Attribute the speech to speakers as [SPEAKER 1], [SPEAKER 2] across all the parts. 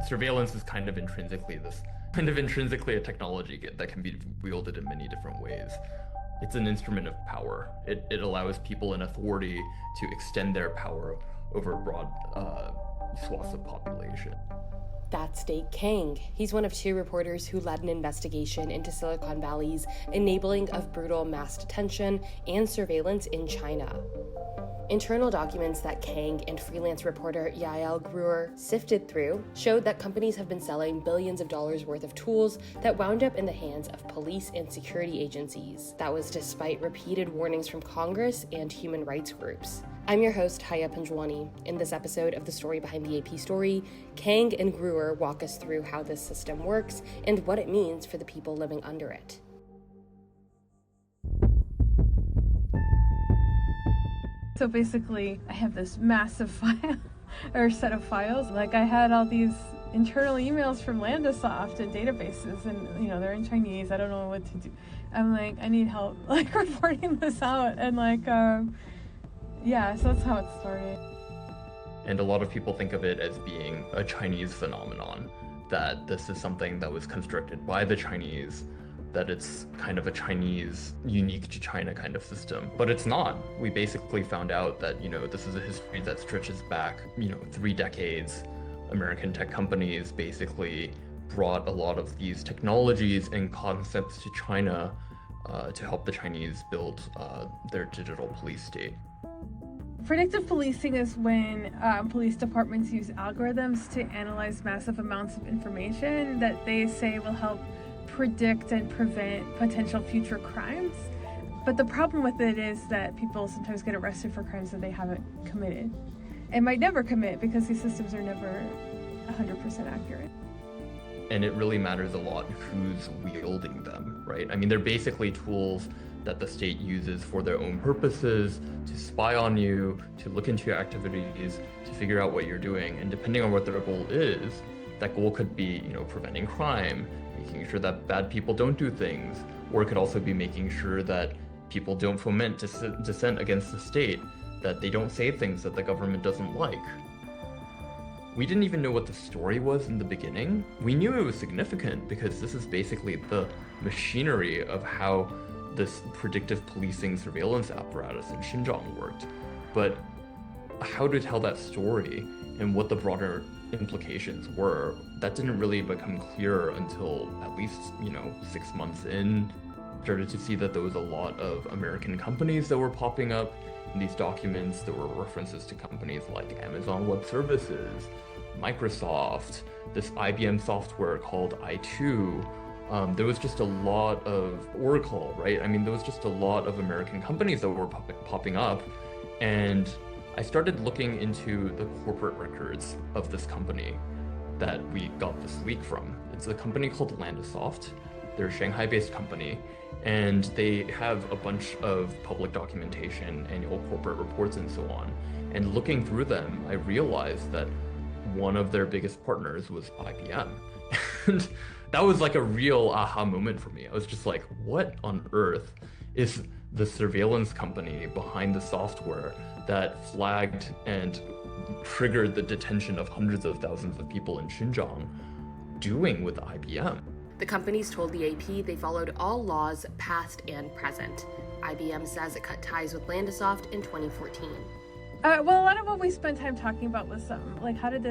[SPEAKER 1] Surveillance is kind of intrinsically a technology that can be wielded in many different ways. It's an instrument of power. It allows people in authority to extend their power over broad swaths of population.
[SPEAKER 2] That's Dake Kang. He's one of two reporters who led an investigation into Silicon Valley's enabling of brutal mass detention and surveillance in China. Internal documents that Kang and freelance reporter Yael Grauer sifted through showed that companies have been selling billions of dollars worth of tools that wound up in the hands of police and security agencies. That was despite repeated warnings from Congress and human rights groups. I'm your host, Haya Panjwani. In this episode of The Story Behind the AP Story, Kang and GROO-er walk us through how this system works and what it means for the people living under it.
[SPEAKER 3] So basically, I have this massive file, or set of files. Like, I had all these internal emails from Landasoft and databases, and, they're in Chinese. I don't know what to do. I'm like, I need help, reporting this out. And, so that's how it started.
[SPEAKER 1] And a lot of people think of it as being a Chinese phenomenon, that this is something that was constructed by the Chinese, that it's kind of a Chinese, unique to China kind of system. But it's not. We basically found out that, this is a history that stretches back, 3 decades. American tech companies basically brought a lot of these technologies and concepts to China to help the Chinese build their digital police state.
[SPEAKER 3] Predictive policing is when police departments use algorithms to analyze massive amounts of information that they say will help predict and prevent potential future crimes. But the problem with it is that people sometimes get arrested for crimes that they haven't committed and might never commit because these systems are never 100% accurate.
[SPEAKER 1] And it really matters a lot who's wielding them, right? I mean, they're basically tools that the state uses for their own purposes, to spy on you, to look into your activities, to figure out what you're doing. And depending on what their goal is, that goal could be, preventing crime, making sure that bad people don't do things, or it could also be making sure that people don't foment dissent against the state, that they don't say things that the government doesn't like. We didn't even know what the story was in the beginning. We knew it was significant because this is basically the machinery of how this predictive policing surveillance apparatus in Xinjiang worked. But how to tell that story and what the broader implications were, that didn't really become clear until at least, 6 months in. Started to see that there was a lot of American companies that were popping up in these documents. There were references to companies like Amazon Web Services, Microsoft, this IBM software called i2. There was just a lot of Oracle, right? I mean, there was just a lot of American companies that were popping up. And I started looking into the corporate records of this company that we got this leak from. It's a company called Landasoft. They're a Shanghai-based company, and they have a bunch of public documentation, annual corporate reports, and so on. And looking through them, I realized that one of their biggest partners was IBM. And that was like a real aha moment for me. I was just like, what on earth is the surveillance company behind the software that flagged and triggered the detention of hundreds of thousands of people in Xinjiang doing with IBM?
[SPEAKER 2] The companies told the AP they followed all laws, past and present. IBM says it cut ties with Landasoft in 2014.
[SPEAKER 3] Well, a lot of what we spent time talking about was how did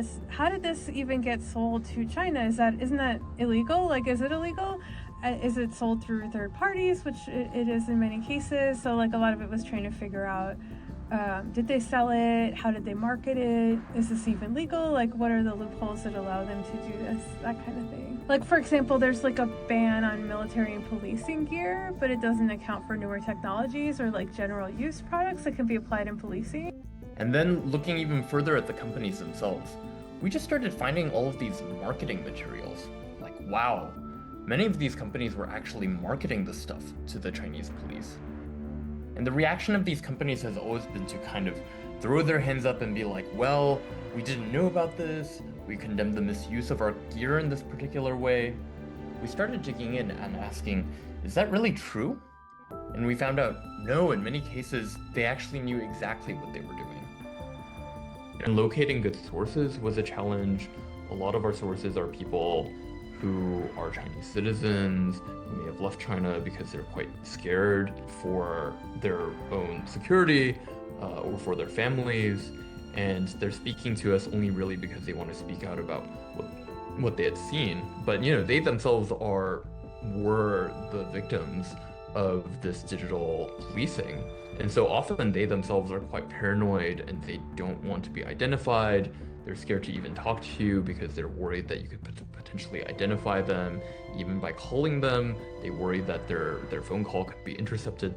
[SPEAKER 3] this even get sold to China? Isn't that illegal? Is it illegal? Is it sold through third parties, which it is in many cases? So a lot of it was trying to figure out, did they sell it? How did they market it? Is this even legal? What are the loopholes that allow them to do this? That kind of thing. For example, there's a ban on military and policing gear, but it doesn't account for newer technologies or general use products that can be applied in policing.
[SPEAKER 1] And then looking even further at the companies themselves, we just started finding all of these marketing materials. Wow, many of these companies were actually marketing this stuff to the Chinese police. And the reaction of these companies has always been to kind of throw their hands up and be like, well, we didn't know about this, we condemn the misuse of our gear in this particular way. We started digging in and asking, is that really true? And we found out, no, in many cases, they actually knew exactly what they were doing. And locating good sources was a challenge. A lot of our sources are people who are Chinese citizens, who may have left China because they're quite scared for their own security or for their families. And they're speaking to us only really because they want to speak out about what they had seen. But they themselves were the victims of this digital policing. And so often they themselves are quite paranoid and they don't want to be identified. They're scared to even talk to you because they're worried that you could potentially identify them. Even by calling them, they worry that their phone call could be intercepted.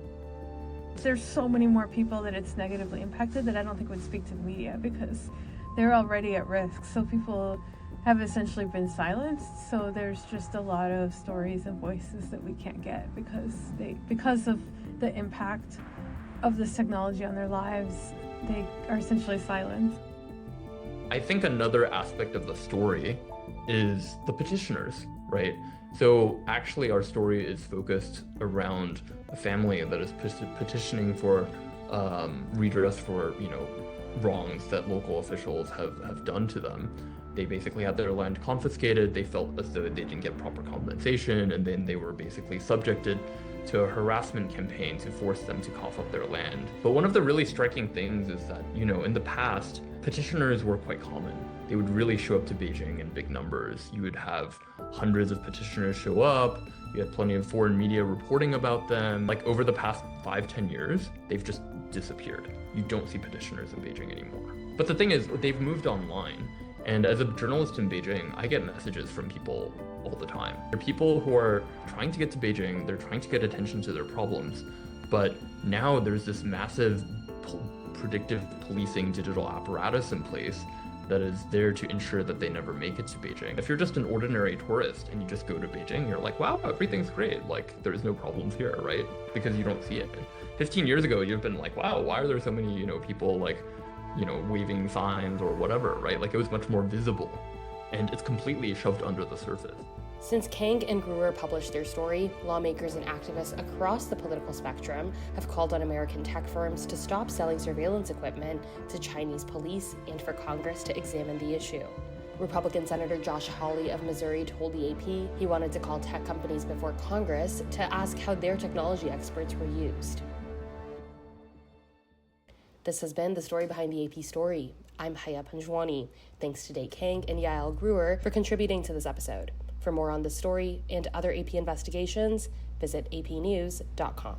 [SPEAKER 3] There's so many more people that it's negatively impacted that I don't think would speak to the media because they're already at risk. So people have essentially been silenced. So there's just a lot of stories and voices that we can't get because of the impact of this technology on their lives. They are essentially silenced.
[SPEAKER 1] I think another aspect of the story is the petitioners, right? So actually our story is focused around a family that is petitioning for redress for, wrongs that local officials have done to them. They basically had their land confiscated. They felt as though they didn't get proper compensation, and then they were basically subjected to a harassment campaign to force them to cough up their land. But one of the really striking things is that, in the past, petitioners were quite common. They would really show up to Beijing in big numbers. You would have hundreds of petitioners show up. You had plenty of foreign media reporting about them. Like over the past 5-10 years, they've just disappeared. You don't see petitioners in Beijing anymore. But the thing is, they've moved online. And as a journalist in Beijing, I get messages from people all the time. There are people who are trying to get to Beijing, they're trying to get attention to their problems, but now there's this massive predictive policing digital apparatus in place that is there to ensure that they never make it to Beijing. If you're just an ordinary tourist and you just go to Beijing, you're like, wow, everything's great. Like, there's no problems here, right? Because you don't see it. 15 years ago, you've been like, wow, why are there so many, people like, waving signs or whatever, right? Like, it was much more visible, and it's completely shoved under the surface.
[SPEAKER 2] Since Kang and GROO-er published their story, lawmakers and activists across the political spectrum have called on American tech firms to stop selling surveillance equipment to Chinese police and for Congress to examine the issue. Republican Senator Josh Hawley of Missouri told the AP he wanted to call tech companies before Congress to ask how their technology experts were used. This has been the story behind the AP story. I'm Haya Panjwani. Thanks to Dake Kang and Yael Grauer for contributing to this episode. For more on this story and other AP investigations, visit apnews.com.